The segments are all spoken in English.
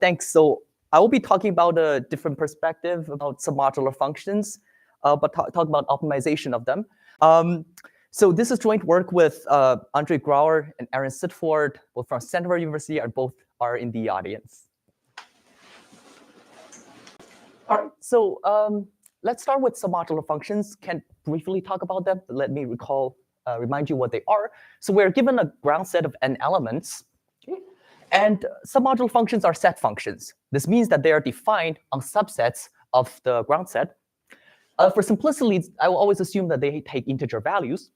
Thanks. So I will be talking about a different perspective about submodular functions, but talk about optimization of them. So this is joint work with Andre Grauer and Aaron Sitford, both from Stanford University, and both are in the audience. All right, so let's start with submodular functions. Can briefly talk about them, but let me remind you what they are. So we're given a ground set of n elements, okay? And submodular functions are set functions. This means that they are defined on subsets of the ground set. For simplicity, I will always assume that they take integer values.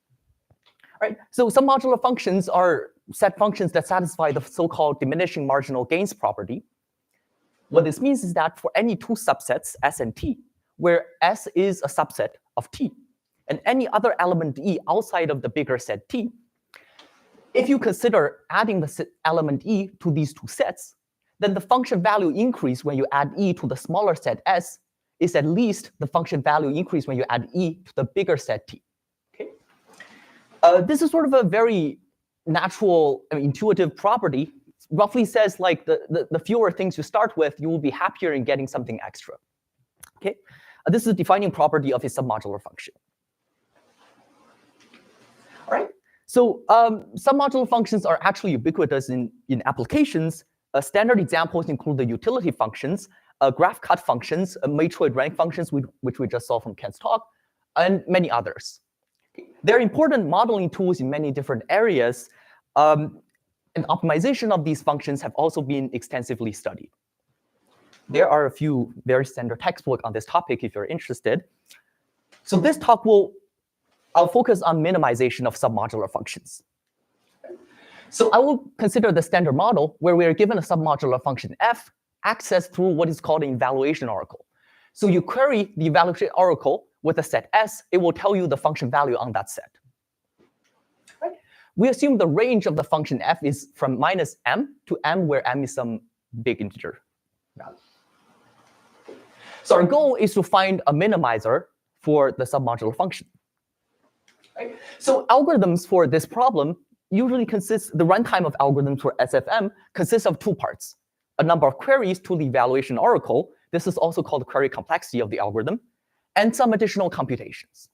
All right, so submodular functions are set functions that satisfy the so-called diminishing marginal gains property. What this means is that for any two subsets, S and T, where S is a subset of T, and any other element E outside of the bigger set T, if you consider adding the element E to these two sets, then the function value increase when you add E to the smaller set S is at least the function value increase when you add E to the bigger set T. Okay? This is sort of a very natural, intuitive property. Roughly says like the fewer things you start with, you will be happier in getting something extra. Okay? This is a defining property of a submodular function. All right. So submodular functions are actually ubiquitous in applications. Standard examples include the utility functions, graph cut functions, matroid rank functions, which we just saw from Ken's talk, and many others. They're important modeling tools in many different areas. And optimization of these functions have also been extensively studied. There are a few very standard textbooks on this topic if you're interested. So this talk I'll focus on minimization of submodular functions. So I will consider the standard model where we are given a submodular function f accessed through what is called an evaluation oracle. So you query the evaluation oracle with a set S, it will tell you the function value on that set. Right? We assume the range of the function f is from minus m to m, where m is some big integer value. So our goal is to find a minimizer for the submodular function. Right? So algorithms for this problem usually the runtime of algorithms for SFM consists of two parts. A number of queries to the evaluation oracle. This is also called the query complexity of the algorithm, and some additional computations.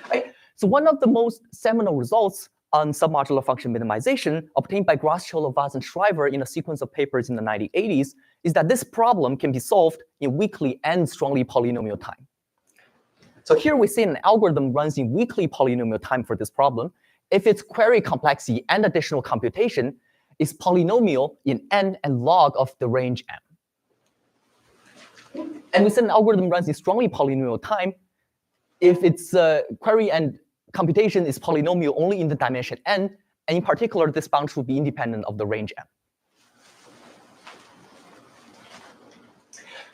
Right? So one of the most seminal results on submodular function minimization obtained by Grotschel, Lovasz, and Schrijver in a sequence of papers in the 1980s is that this problem can be solved in weakly and strongly polynomial time. So here we see an algorithm runs in weakly polynomial time for this problem if its query complexity and additional computation is polynomial in n and log of the range m. And we see an algorithm runs in strongly polynomial time if its query and computation is polynomial only in the dimension n, and in particular, this bound should be independent of the range m.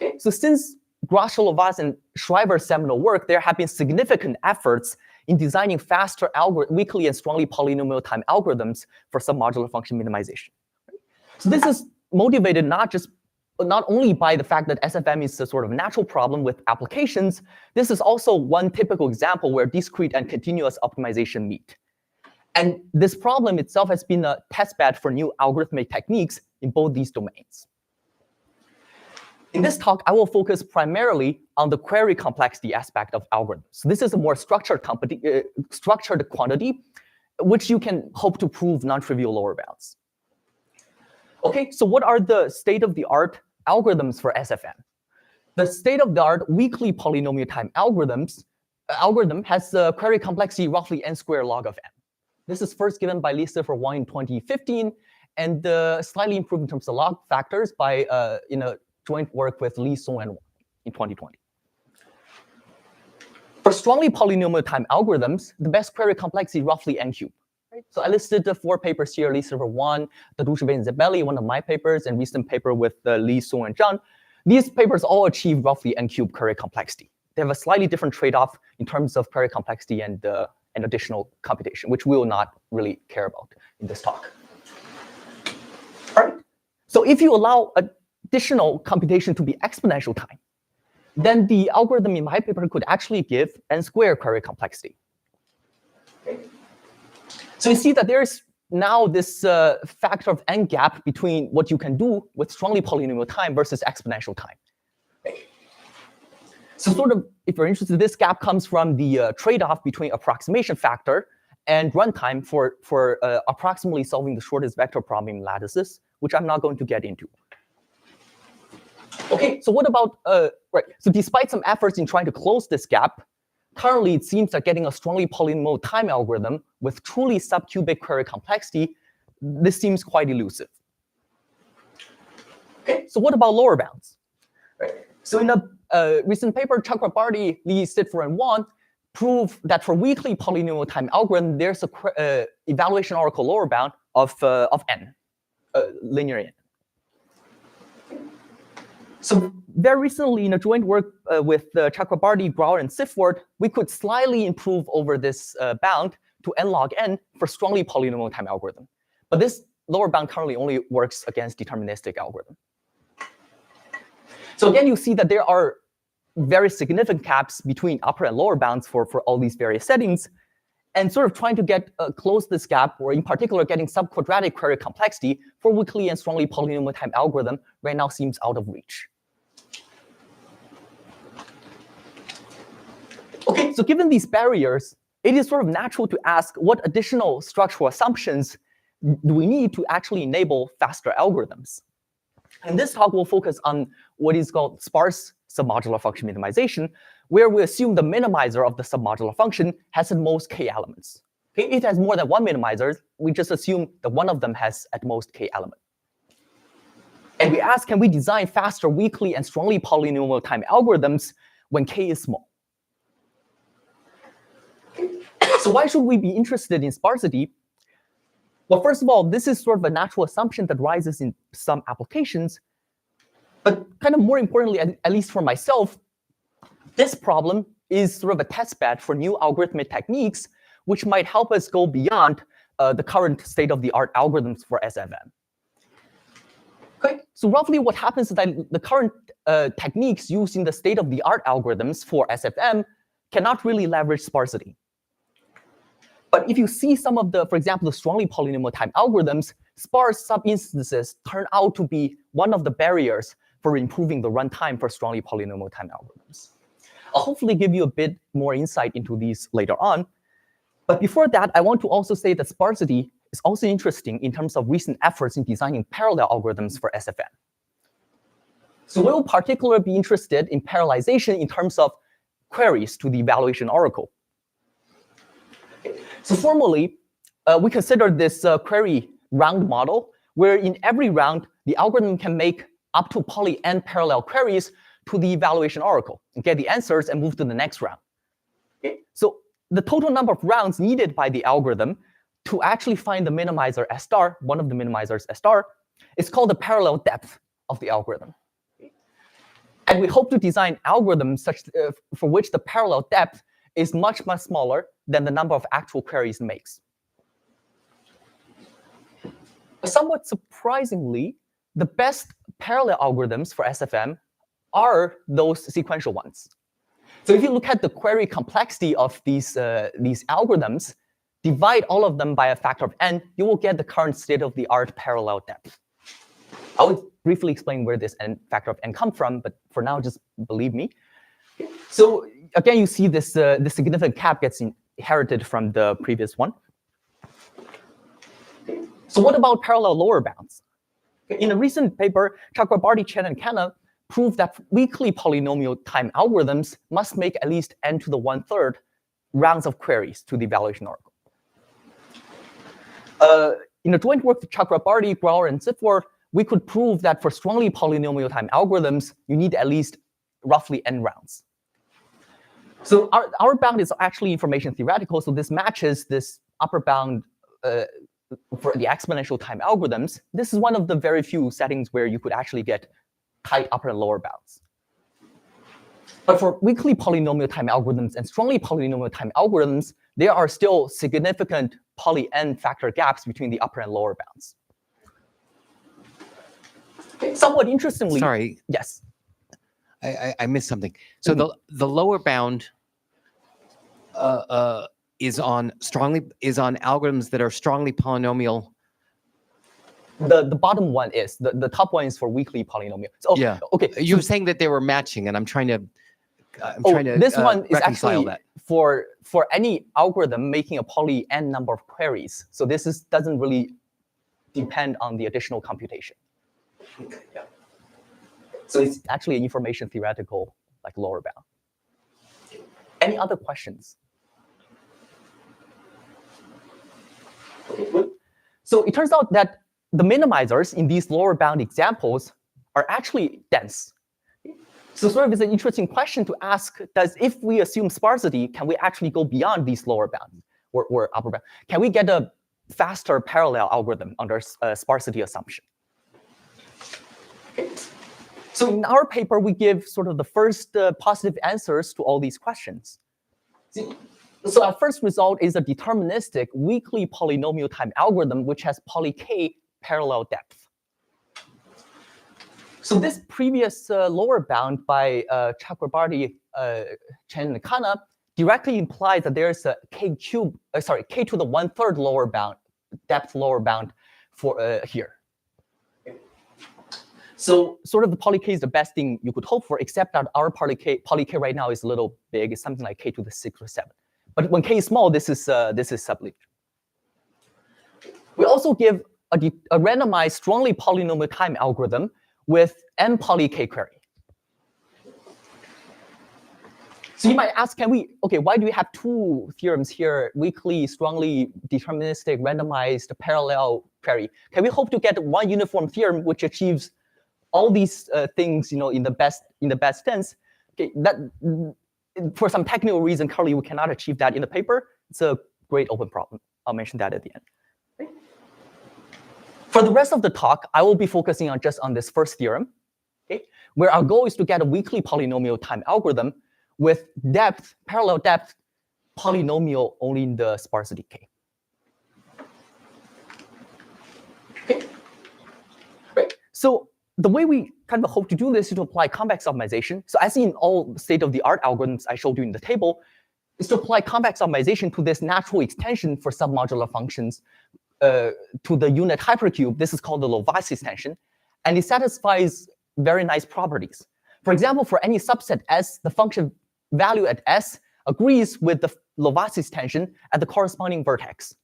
Okay, so since Grotschel, Lovasz, and Schrijver's seminal work, there have been significant efforts in designing faster weakly and strongly polynomial time algorithms for submodular function minimization. So this is motivated not only by the fact that SFM is a sort of natural problem with applications, this is also one typical example where discrete and continuous optimization meet. And this problem itself has been a testbed for new algorithmic techniques in both these domains. In this talk, I will focus primarily on the query complexity aspect of algorithms. So this is a more structured quantity, which you can hope to prove non-trivial lower bounds. Okay, so what are the state-of-the-art algorithms for SFM? The state-of-the-art weakly polynomial time algorithm has a query complexity roughly n squared log of n. This is first given by Lisa for Wang in 2015, and slightly improved in terms of log factors by joint work with Li, Song, and Wang in 2020. For strongly polynomial time algorithms, the best query complexity roughly n cubed. Right? So I listed the 4 papers here, Li for Wang, the Duality and Zabelli, one of my papers, and recent paper with Li, Song, and Jiang. These papers all achieve roughly n cubed query complexity. They have a slightly different trade-off in terms of query complexity and additional computation, which we will not really care about in this talk. All right. So if you allow additional computation to be exponential time, then the algorithm in my paper could actually give n squared query complexity. Okay. So you see that there's now this factor of n gap between what you can do with strongly polynomial time versus exponential time. So sort of, if you're interested, this gap comes from the trade-off between approximation factor and runtime for approximately solving the shortest vector problem in lattices, which I'm not going to get into. Okay, so what about, right, so despite some efforts in trying to close this gap, currently it seems that getting a strongly polynomial time algorithm with truly subcubic query complexity, this seems quite elusive. Okay, so what about lower bounds? Right. So in a recent paper, Chakrabarty, Lee, Sitfer, and Wang prove that for weakly polynomial time algorithm, there's a evaluation oracle lower bound of n, linear n. So very recently, in a joint work with Chakrabarty, Grauer, and Sifward, we could slightly improve over this bound to n log n for strongly polynomial time algorithm. But this lower bound currently only works against deterministic algorithm. So again, you see that there are very significant gaps between upper and lower bounds for all these various settings. And sort of trying to get close this gap, or in particular getting subquadratic query complexity for weakly and strongly polynomial time algorithm right now seems out of reach. Okay, so given these barriers, it is sort of natural to ask what additional structural assumptions do we need to actually enable faster algorithms? And this talk will focus on what is called sparse submodular function minimization, where we assume the minimizer of the submodular function has at most k elements. Okay, it has more than one minimizer. We just assume that one of them has at most k element. And we ask, can we design faster weakly and strongly polynomial time algorithms when k is small? So why should we be interested in sparsity? Well, first of all, this is sort of a natural assumption that rises in some applications. But kind of more importantly, at least for myself, this problem is sort of a testbed for new algorithmic techniques, which might help us go beyond the current state-of-the-art algorithms for SFM. Okay, so roughly what happens is that the current techniques used in the state-of-the-art algorithms for SFM cannot really leverage sparsity. But if you see some of the, for example, the strongly polynomial time algorithms, sparse subinstances turn out to be one of the barriers for improving the runtime for strongly polynomial time algorithms. I'll hopefully give you a bit more insight into these later on. But before that, I want to also say that sparsity is also interesting in terms of recent efforts in designing parallel algorithms for SFM. So we'll particularly be interested in parallelization in terms of queries to the evaluation oracle. So formally, we consider this query round model, where in every round, the algorithm can make up to poly n parallel queries to the evaluation oracle and get the answers and move to the next round. Okay? So the total number of rounds needed by the algorithm to actually find the minimizer S star, one of the minimizers S star, is called the parallel depth of the algorithm. And we hope to design algorithms such for which the parallel depth is much, much smaller than the number of actual queries it makes. Somewhat surprisingly, the best parallel algorithms for SFM are those sequential ones. So if you look at the query complexity of these algorithms, divide all of them by a factor of n, you will get the current state-of-the-art parallel depth. I will briefly explain where this factor of n come from, but for now, just believe me. So again, you see this the significant gap gets inherited from the previous one. So what about parallel lower bounds? In a recent paper, Chakrabarty, Chen, and Khanna proved that weakly polynomial time algorithms must make at least n to the 1/3 rounds of queries to the evaluation oracle. In a joint work with Chakrabarty, Grauer, and Sifward, we could prove that for strongly polynomial time algorithms, you need at least roughly n rounds. So our bound is actually information theoretical, so this matches this upper bound for the exponential time algorithms. This is one of the very few settings where you could actually get tight upper and lower bounds. But for weakly polynomial time algorithms and strongly polynomial time algorithms, there are still significant poly n factor gaps between the upper and lower bounds. Somewhat interestingly, sorry. Yes. I missed something. So the lower bound is on algorithms that are strongly polynomial. The bottom one is. The top one is for weakly polynomial. So, Yeah. Okay. You were saying that they were matching, and I'm trying to this one is reconcile actually that. for any algorithm making a poly n number of queries. So this doesn't really depend on the additional computation. Yeah. So it's actually an information theoretical like lower bound. Any other questions? Okay. So it turns out that the minimizers in these lower bound examples are actually dense. So sort of is an interesting question to ask, if we assume sparsity, can we actually go beyond these lower bounds or upper bound? Can we get a faster parallel algorithm under sparsity assumption? Okay. So in our paper, we give sort of the first positive answers to all these questions. So our first result is a deterministic weakly polynomial time algorithm, which has poly k parallel depth. So this previous lower bound by Chakrabarty, Chen, and Khanna directly implies that there's a k to the 1/3 lower bound, depth lower bound for here. So sort of the poly k is the best thing you could hope for, except that our poly k right now is a little big. It's something like k to the 6 or 7. But when k is small, this is sublinear. We also give a randomized strongly polynomial time algorithm with n poly k query. So you might ask, why do we have two theorems here, weakly, strongly deterministic, randomized, parallel query? Can we hope to get one uniform theorem which achieves all these things, in the best sense? Okay, that for some technical reason, currently we cannot achieve that in the paper. It's a great open problem. I'll mention that at the end. Okay. For the rest of the talk, I will be focusing on just on this first theorem, okay, where our goal is to get a weakly polynomial time algorithm with depth, parallel depth, polynomial only in the sparsity k. Okay. Right. So the way we kind of hope to do this is to apply convex optimization. So as in all state-of-the-art algorithms I showed you in the table, is to apply convex optimization to this natural extension for submodular functions to the unit hypercube. This is called the Lovasz extension, and it satisfies very nice properties. For example, for any subset S, the function value at S agrees with the Lovasz extension at the corresponding vertex,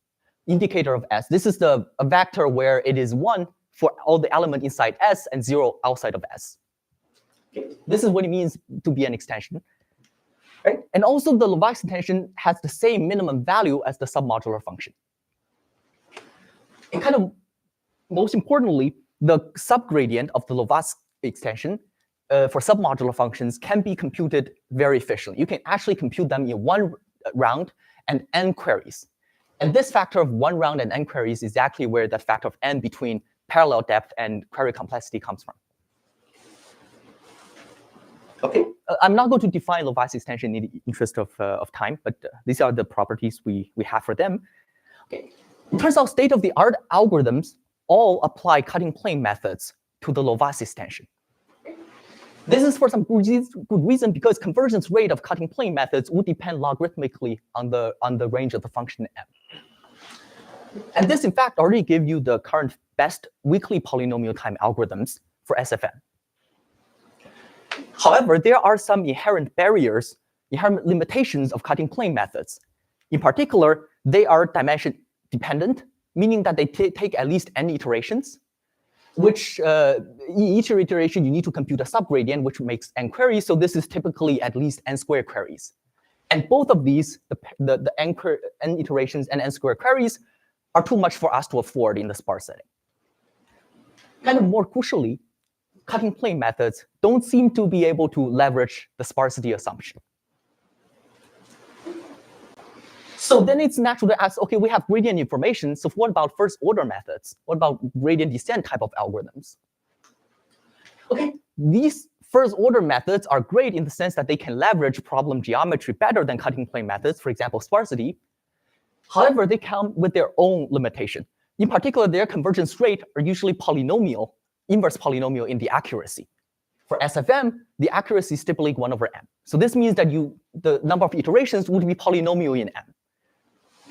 indicator of S. This is a vector where it is 1 for all the element inside S and 0 outside of S. Okay. This is what it means to be an extension. Right? And also the Lovasz extension has the same minimum value as the submodular function. And kind of most importantly, the subgradient of the Lovasz extension for submodular functions can be computed very efficiently. You can actually compute them in one round and n queries. And this factor of one round and n queries is exactly where the factor of n between parallel depth and query complexity comes from. Okay, I'm not going to define Lovasz extension in the interest of time, but these are the properties we have for them. Okay. It turns out state-of-the-art algorithms all apply cutting plane methods to the Lovasz extension. This is for some good reason, because convergence rate of cutting plane methods would depend logarithmically on the range of the function m. And this, in fact, already gives you the current best weakly polynomial time algorithms for SFM. However, there are some inherent barriers, inherent limitations of cutting plane methods. In particular, they are dimension dependent, meaning that they take at least n iterations, which in each iteration you need to compute a subgradient, which makes n queries. So this is typically at least n squared queries. And both of these, the n iterations and n squared queries, are too much for us to afford in the sparse setting. Kind of more crucially, cutting plane methods don't seem to be able to leverage the sparsity assumption. So then it's natural to ask, okay, we have gradient information, so what about first order methods? What about gradient descent type of algorithms? Okay, these first order methods are great in the sense that they can leverage problem geometry better than cutting plane methods, for example, sparsity. However, they come with their own limitation. In particular, their convergence rate are usually polynomial, inverse polynomial in the accuracy. For SFM, the accuracy is typically 1 over m. So this means that the number of iterations would be polynomial in m.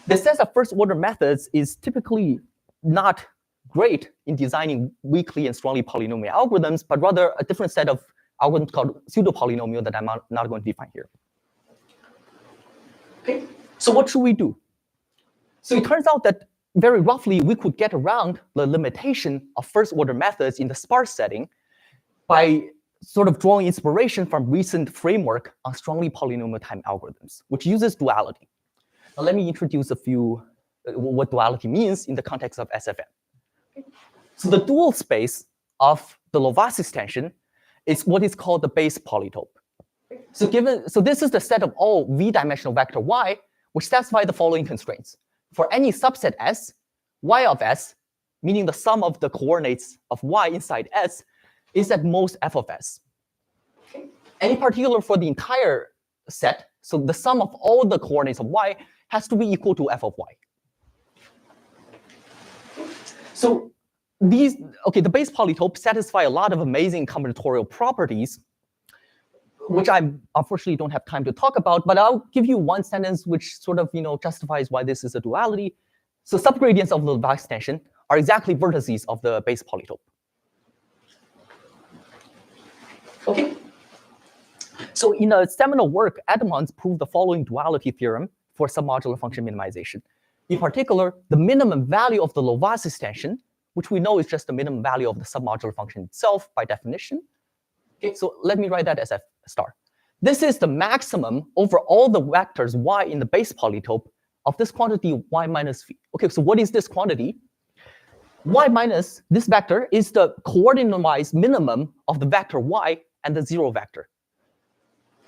This says that first-order methods is typically not great in designing weakly and strongly polynomial algorithms, but rather a different set of algorithms called pseudo-polynomial that I'm not going to define here. Okay, so what should we do? So it turns out that very roughly, we could get around the limitation of first-order methods in the sparse setting by sort of drawing inspiration from recent framework on strongly polynomial time algorithms, which uses duality. Now, let me introduce a few what duality means in the context of SFM. So the dual space of the Lovasz extension is what is called the base polytope. So this is the set of all v-dimensional vector y, which satisfy the following constraints. For any subset S, y of S, meaning the sum of the coordinates of y inside S, is at most f of S. Any particular for the entire set, so the sum of all the coordinates of y has to be equal to f of y. So the base polytope satisfy a lot of amazing combinatorial properties, which I unfortunately don't have time to talk about, but I'll give you one sentence which sort of justifies why this is a duality. So subgradients of the Lovasz extension are exactly vertices of the base polytope. Okay. So in a seminal work, Redmond proved the following duality theorem for submodular function minimization. In particular, the minimum value of the Lovasz extension, which we know is just the minimum value of the submodular function itself by definition. Okay, so let me write that as f star. This is the maximum over all the vectors y in the base polytope of this quantity y minus v. Okay, so what is this quantity? Y minus this vector is the coordinate-wise minimum of the vector y and the zero vector.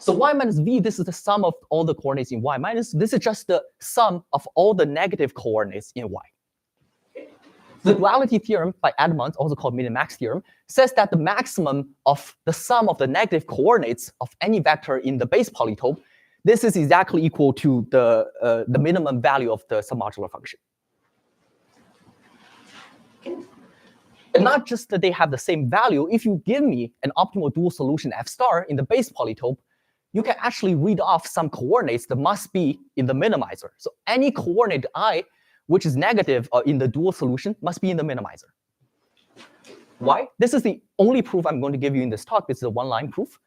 So y minus v, this is the sum of all the coordinates in y minus. This is just the sum of all the negative coordinates in y. The duality theorem by Redmond, also called minimax theorem, says that the maximum of the sum of the negative coordinates of any vector in the base polytope, this is exactly equal to the minimum value of the submodular function. And not just that they have the same value, if you give me an optimal dual solution f star in the base polytope, you can actually read off some coordinates that must be in the minimizer. So any coordinate I which is negative in the dual solution must be in the minimizer. Why? This is the only proof I'm going to give you in this talk. This is a one-line proof.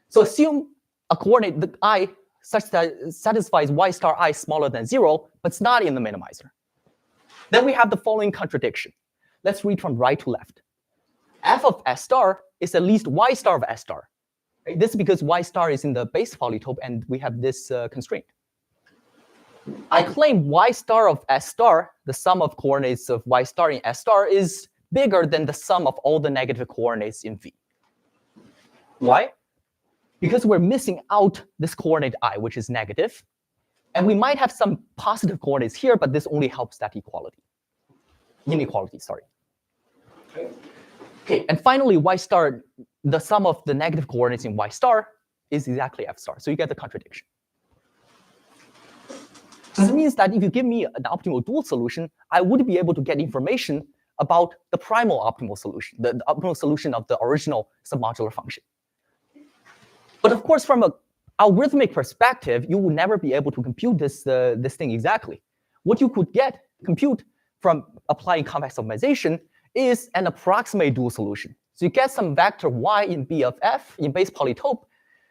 So assume a coordinate that I such that satisfies y star I smaller than 0, but it's not in the minimizer. Then we have the following contradiction. Let's read from right to left. F of S star is at least y star of S star. Right? This is because y star is in the base polytope, and we have this constraint. I claim y star of S star, the sum of coordinates of y star in S star, is bigger than the sum of all the negative coordinates in V. Why? Because we're missing out this coordinate I, which is negative. And we might have some positive coordinates here, but this only helps that inequality, sorry. Okay, and finally, y star, the sum of the negative coordinates in y star is exactly f star. So you get the contradiction. This means that if you give me an optimal dual solution, I would be able to get information about the primal optimal solution, the optimal solution of the original submodular function. But of course, from an algorithmic perspective, you will never be able to compute this thing exactly. What you could compute from applying convex optimization is an approximate dual solution. So you get some vector y in B of f in base polytope,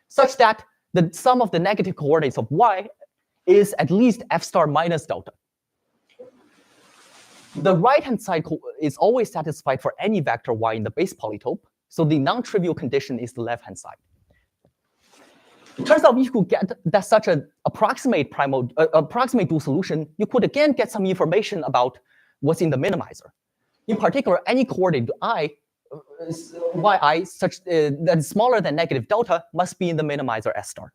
such that the sum of the negative coordinates of y is at least f star minus delta. The right-hand side is always satisfied for any vector y in the base polytope, so the non-trivial condition is the left-hand side. It turns out if you could get that such an approximate dual solution, you could again get some information about what's in the minimizer. In particular, any coordinate I, yi such that is smaller than negative delta must be in the minimizer S star.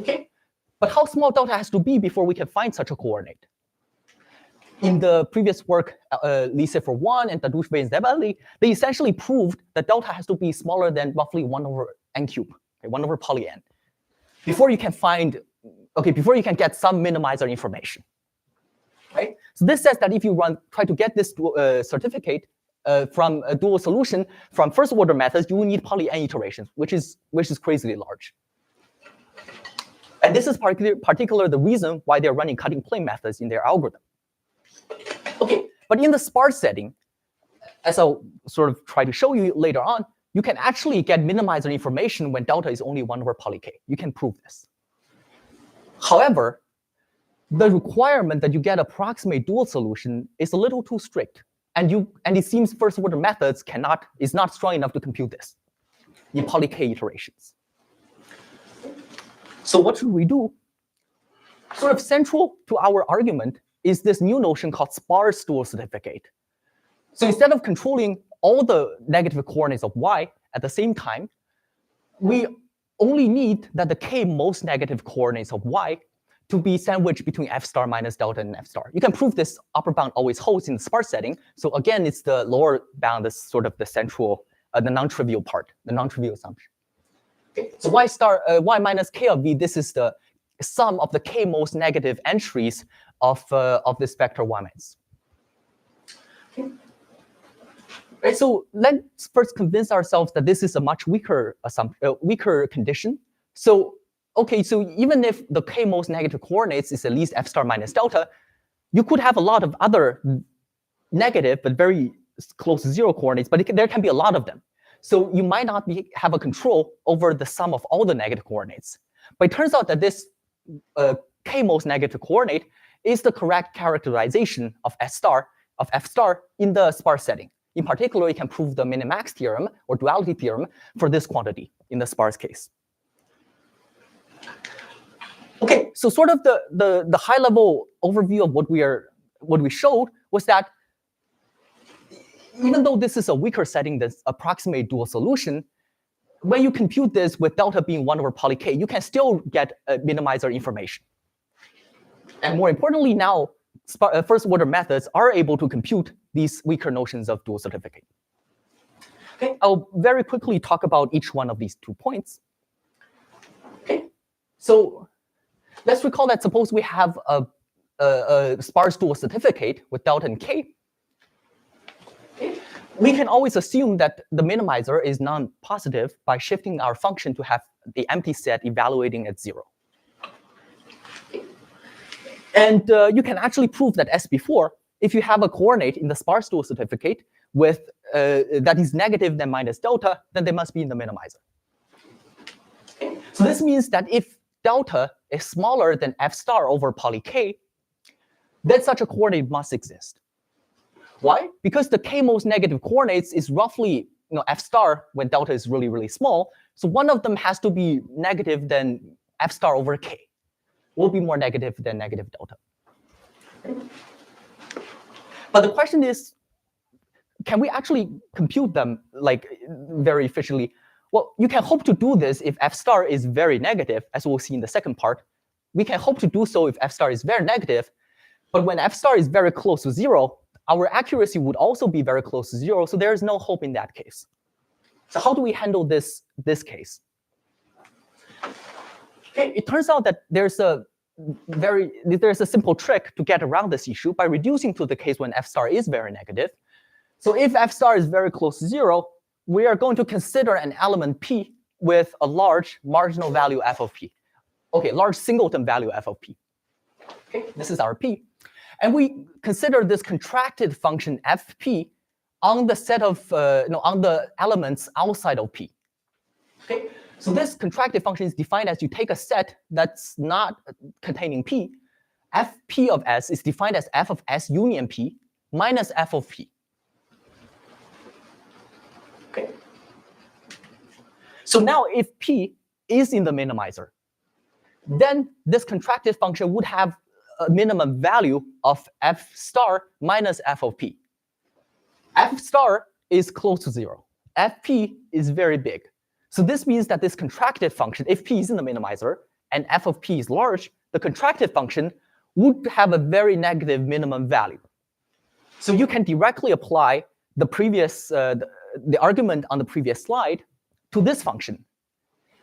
Okay, but how small delta has to be before we can find such a coordinate? In the previous work, Lise for 1 and Dadouche and Zebali, they essentially proved that delta has to be smaller than roughly 1 over n cubed, okay, 1 over poly n, before you can get some minimizer information. Right? So this says that if you try to get this certificate from a dual solution from first order methods, you will need poly n iterations, which is crazily large. And this is particular the reason why they're running cutting plane methods in their algorithm. Okay, but in the sparse setting, as I'll sort of try to show you later on, you can actually get minimizer information when delta is only 1 over poly k. You can prove this. However, the requirement that you get approximate dual solution is a little too strict. And it seems first order methods is not strong enough to compute this in poly k iterations. So what should we do? Sort of central to our argument is this new notion called sparse dual certificate. So instead of controlling all the negative coordinates of y at the same time, we only need that the k most negative coordinates of y to be sandwiched between f star minus delta and f star. You can prove this upper bound always holds in the sparse setting. So again, it's the lower bound that's sort of the central, the non-trivial part, the non-trivial assumption. Okay. So y minus k of v, this is the sum of the k most negative entries of this vector y minus. Okay. Right, so let's first convince ourselves that this is a much weaker weaker condition. So okay, so even if the k most negative coordinates is at least f star minus delta, you could have a lot of other negative but very close to 0 coordinates, but there can be a lot of them. So you might not have a control over the sum of all the negative coordinates. But it turns out that this k most negative coordinate is the correct characterization of f star in the sparse setting. In particular, you can prove the minimax theorem or duality theorem for this quantity in the sparse case. Okay, so sort of the high-level overview of what we showed was that even though this is a weaker setting that's approximate dual solution, when you compute this with delta being 1 over poly k, you can still get minimizer information. And more importantly, now first-order methods are able to compute these weaker notions of dual certificate. Okay, I'll very quickly talk about each one of these 2 points. Okay, so let's recall that suppose we have a sparse dual certificate with delta and k. Okay. We can always assume that the minimizer is non-positive by shifting our function to have the empty set evaluating at 0. And you can actually prove that as before, if you have a coordinate in the sparse dual certificate with that is negative than minus delta, then they must be in the minimizer. Okay. So this means that if delta is smaller than f star over poly k, then such a coordinate must exist. Why? Because the k most negative coordinates is roughly f star when delta is really, really small. So one of them has to be negative than f star over k. Will be more negative than negative delta. But the question is, can we actually compute them like very efficiently? Well, you can hope to do this if f star is very negative, as we'll see in the second part. We can hope to do so if f star is very negative. But when f star is very close to 0, our accuracy would also be very close to 0. So there is no hope in that case. So how do we handle this case? Okay, it turns out that there's a simple trick to get around this issue by reducing to the case when f star is very negative. So if f star is very close to 0, we are going to consider an element p with a large marginal value f of p. Okay, large singleton value f of p. Okay, this is our p. And we consider this contracted function fp on the set of, on the elements outside of p. Okay, so this contracted function is defined as you take a set that's not containing p. Fp of s is defined as f of s union p minus f of p. Okay. So now if p is in the minimizer, then this contracted function would have a minimum value of f star minus f of p. F star is close to 0. Fp is very big. So this means that this contracted function, if p is in the minimizer and f of p is large, the contracted function would have a very negative minimum value. So you can directly apply the previous, the argument on the previous slide to this function.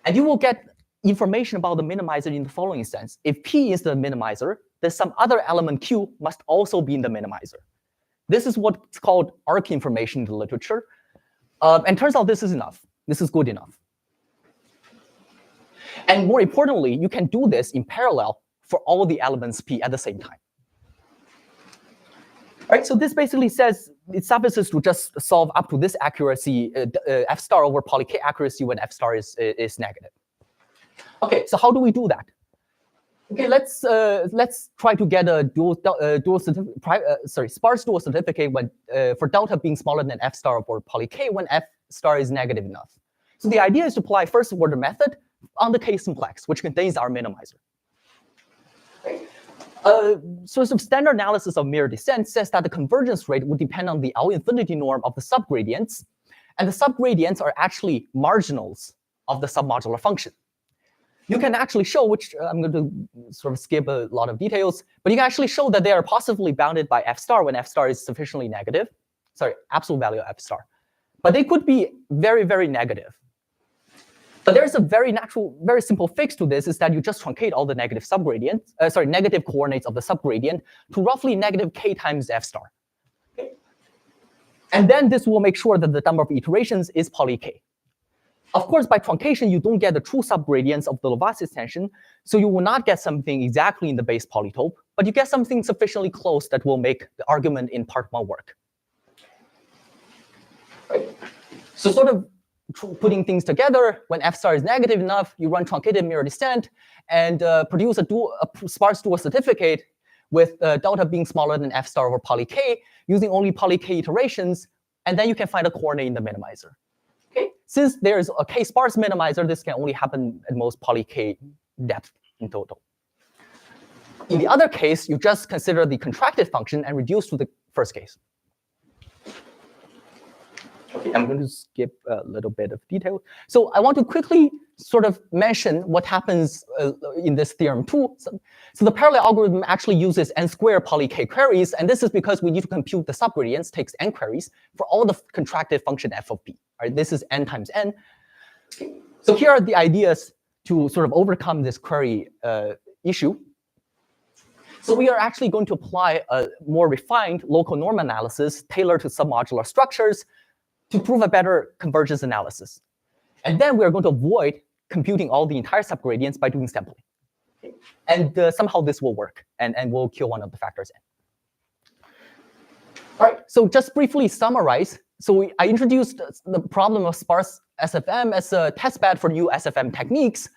And you will get information about the minimizer in the following sense. If p is the minimizer, then some other element q must also be in the minimizer. This is what's called arc information in the literature. And turns out this is enough. This is good enough. And more importantly, you can do this in parallel for all the elements P at the same time. Right, so this basically says it suffices to just solve up to this accuracy, f star over poly k accuracy when f star is negative. Okay, so how do we do that? Okay, let's try to get a sparse dual certificate when for delta being smaller than f star over poly k when f star is negative enough. So the idea is to apply first order method on the k simplex, which contains our minimizer. Sort of standard analysis of mirror descent says that the convergence rate would depend on the L infinity norm of the subgradients, and the subgradients are actually marginals of the submodular function. You can actually show, which I'm going to sort of skip a lot of details, but you can actually show that they are positively bounded by f star when f star is sufficiently negative. Sorry, absolute value of f star. But they could be very, very negative. But there's a very simple fix to this, is that you just truncate all the negative subgradients, negative coordinates of the subgradient to roughly negative k times f star. Okay. And then this will make sure that the number of iterations is poly k. Of course, by truncation, you don't get the true subgradients of the Lovasz extension, so you will not get something exactly in the base polytope, but you get something sufficiently close that will make the argument in part 1 work. Right. So sort of putting things together, when f star is negative enough, you run truncated mirror descent and produce a sparse dual certificate with delta being smaller than f star over poly k, using only poly k iterations, and then you can find a coordinate in the minimizer. Okay. Since there's a k sparse minimizer, this can only happen at most poly k depth in total. In the other case, you just consider the contracted function and reduce to the first case. Okay, I'm going to skip a little bit of detail. So I want to quickly sort of mention what happens in this theorem too. So the parallel algorithm actually uses n squared poly k queries, and this is because we need to compute the subgradients, takes n queries, for all the contracted function f of p. Right? This is n times n. So here are the ideas to sort of overcome this query issue. So we are actually going to apply a more refined local norm analysis tailored to submodular structures to prove a better convergence analysis. And then we're going to avoid computing all the entire subgradients by doing sampling. And somehow this will work, and we'll kill one of the factors n. All right, so just briefly summarize. So I introduced the problem of sparse SFM as a testbed for new SFM techniques.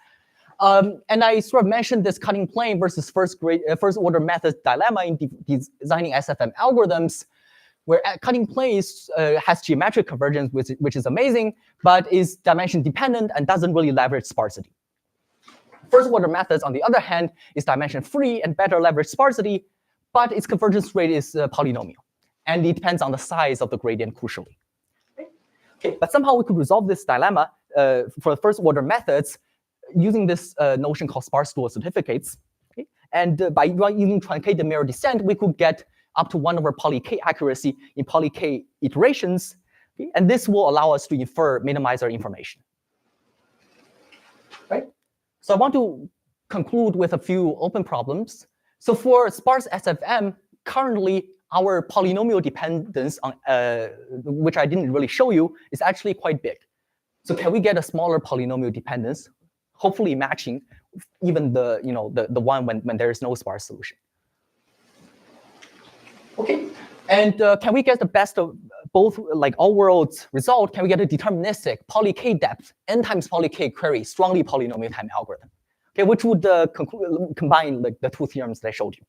And I sort of mentioned this cutting plane versus first order method dilemma in designing SFM algorithms, where cutting plane has geometric convergence, which is amazing, but is dimension dependent and doesn't really leverage sparsity. First order methods, on the other hand, is dimension free and better leverage sparsity, but its convergence rate is polynomial. And it depends on the size of the gradient crucially. Okay, but somehow we could resolve this dilemma for first order methods using this notion called sparse dual certificates. Okay? And by using truncated mirror descent, we could get up to 1 over poly k accuracy in poly k iterations. Okay? And this will allow us to infer minimizer information. Right? So I want to conclude with a few open problems. So for sparse SFM, currently our polynomial dependence on which I didn't really show you is actually quite big. So can we get a smaller polynomial dependence, hopefully matching even the one when there is no sparse solution? Okay, and can we get the best of both, like all worlds result? Can we get a deterministic poly k depth n times poly k query strongly polynomial time algorithm? Okay, which would combine like the two theorems that I showed you.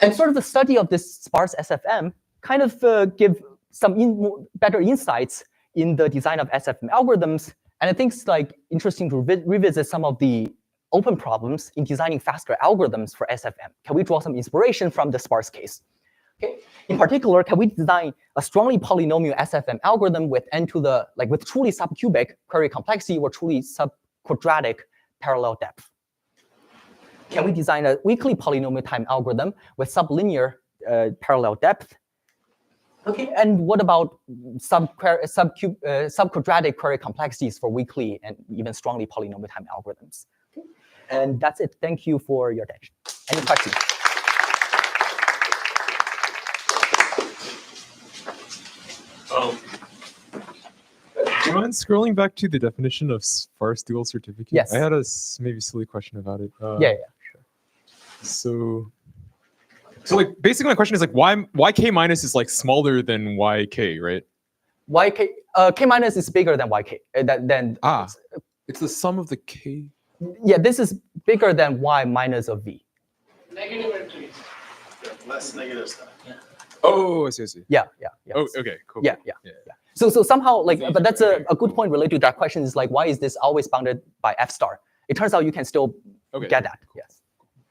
And sort of the study of this sparse SFM kind of give some better insights in the design of SFM algorithms. And I think it's like interesting to revisit some of the open problems in designing faster algorithms for SFM. Can we draw some inspiration from the sparse case? Okay. In particular, can we design a strongly polynomial SFM algorithm with n to the with truly subcubic query complexity or truly subquadratic parallel depth? Can we design a weakly polynomial time algorithm with sublinear parallel depth? Okay, and what about subquadratic query complexities for weakly and even strongly polynomial time algorithms? Okay. And that's it. Thank you for your attention. Any questions? Do you mind scrolling back to the definition of sparse dual certificate? Yes. I had a maybe silly question about it. Yeah. So like basically my question is like why k minus is like smaller than yk, right? Yk, k minus is bigger than yk. Then It's the sum of the k. yeah, this is bigger than y minus of v. Negative entries. Less negative stuff. Oh, I see. Yeah. Oh, okay, cool. Yeah. So somehow like, but that's a good point related to that question is like, why is this always bounded by f star? It turns out you can still get that. Cool. Yes.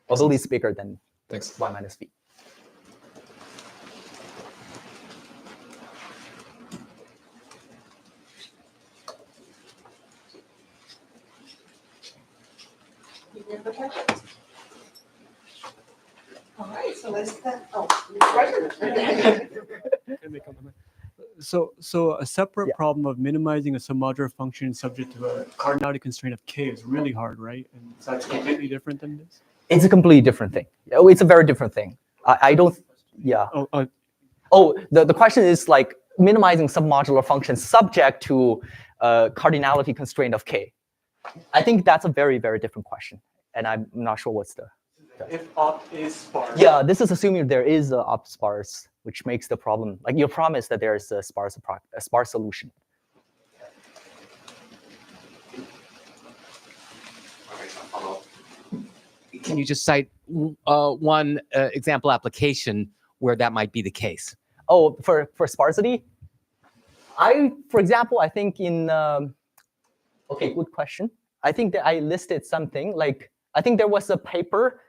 Although it's bigger than Thanks. y minus v. All right, so let's So a separate problem of minimizing a submodular function subject to a cardinality constraint of k is really hard, right? And so that's completely different than this? It's a completely different thing. It's a very different thing. I don't, yeah. The question is like minimizing submodular functions subject to cardinality constraint of k. I think that's a very, very different question. And I'm not sure what's the... If opt is sparse. Yeah, this is assuming there is a opt sparse, which makes the problem, like you promise that there is a sparse solution. Can you just cite one example application where that might be the case? Oh, for sparsity? For example, I think in, okay, good question. I think that I listed something like, I think there was a paper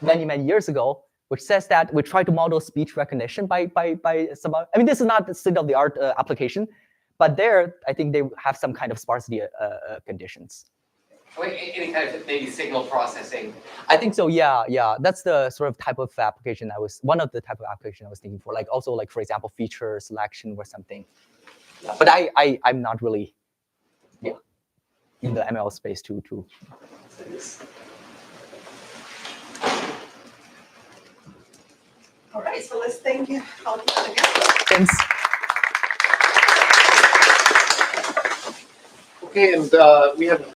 many years ago, which says that we try to model speech recognition by some, I mean, this is not the state-of-the-art application, but there, I think they have some kind of sparsity conditions. Any kind of maybe signal processing. I think so, yeah. That's the sort of type of application one of the type of application I was thinking for, like also like, for example, feature selection or something. Yeah, but I'm not really, in the ML space to say this. All right, so let's thank you Haotian again. Thanks. Okay, and we have